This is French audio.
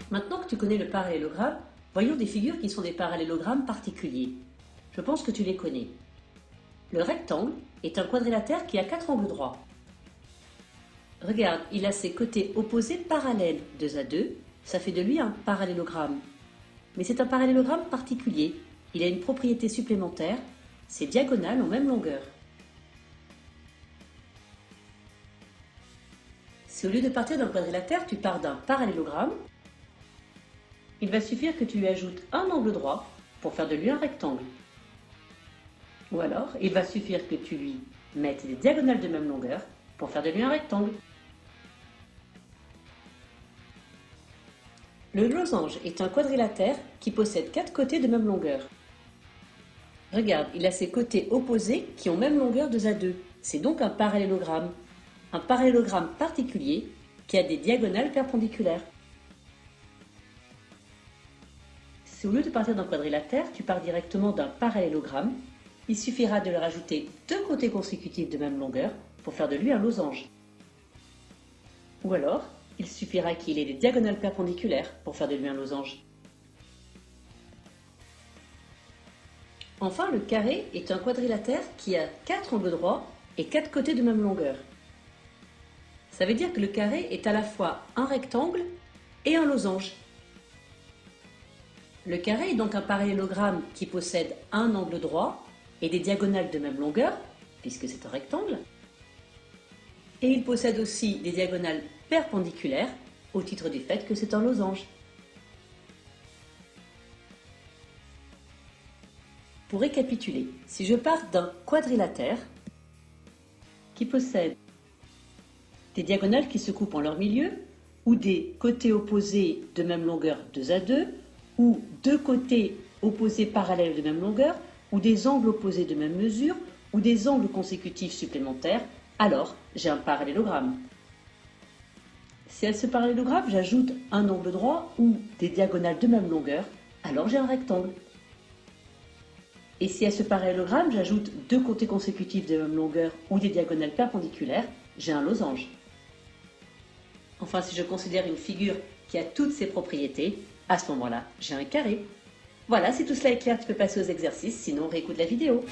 Maintenant que tu connais le parallélogramme, voyons des figures qui sont des parallélogrammes particuliers. Je pense que tu les connais. Le rectangle est un quadrilatère qui a 4 angles droits. Regarde, il a ses côtés opposés parallèles, 2 à 2, ça fait de lui un parallélogramme. Mais c'est un parallélogramme particulier, il a une propriété supplémentaire, ses diagonales ont même longueur. Si au lieu de partir d'un quadrilatère, tu pars d'un parallélogramme, il va suffire que tu lui ajoutes un angle droit pour faire de lui un rectangle. Ou alors, il va suffire que tu lui mettes des diagonales de même longueur pour faire de lui un rectangle. Le losange est un quadrilatère qui possède 4 côtés de même longueur. Regarde, il a ses côtés opposés qui ont même longueur 2 à 2. C'est donc un parallélogramme. Un parallélogramme particulier qui a des diagonales perpendiculaires. Si au lieu de partir d'un quadrilatère, tu pars directement d'un parallélogramme, il suffira de leur ajouter 2 côtés consécutifs de même longueur pour faire de lui un losange. Ou alors, il suffira qu'il ait des diagonales perpendiculaires pour faire de lui un losange. Enfin, le carré est un quadrilatère qui a 4 angles droits et 4 côtés de même longueur. Ça veut dire que le carré est à la fois un rectangle et un losange. Le carré est donc un parallélogramme qui possède un angle droit et des diagonales de même longueur, puisque c'est un rectangle. Et il possède aussi des diagonales perpendiculaires, au titre du fait que c'est un losange. Pour récapituler, si je pars d'un quadrilatère qui possède des diagonales qui se coupent en leur milieu, ou des côtés opposés de même longueur 2 à 2, ou 2 côtés opposés parallèles de même longueur, ou des angles opposés de même mesure, ou des angles consécutifs supplémentaires, alors j'ai un parallélogramme. Si à ce parallélogramme j'ajoute un angle droit ou des diagonales de même longueur, alors j'ai un rectangle. Et si à ce parallélogramme j'ajoute 2 côtés consécutifs de même longueur ou des diagonales perpendiculaires, j'ai un losange. Enfin, si je considère une figure qui a toutes ces propriétés, à ce moment-là, j'ai un carré. Voilà, si tout cela est clair, tu peux passer aux exercices, sinon réécoute la vidéo.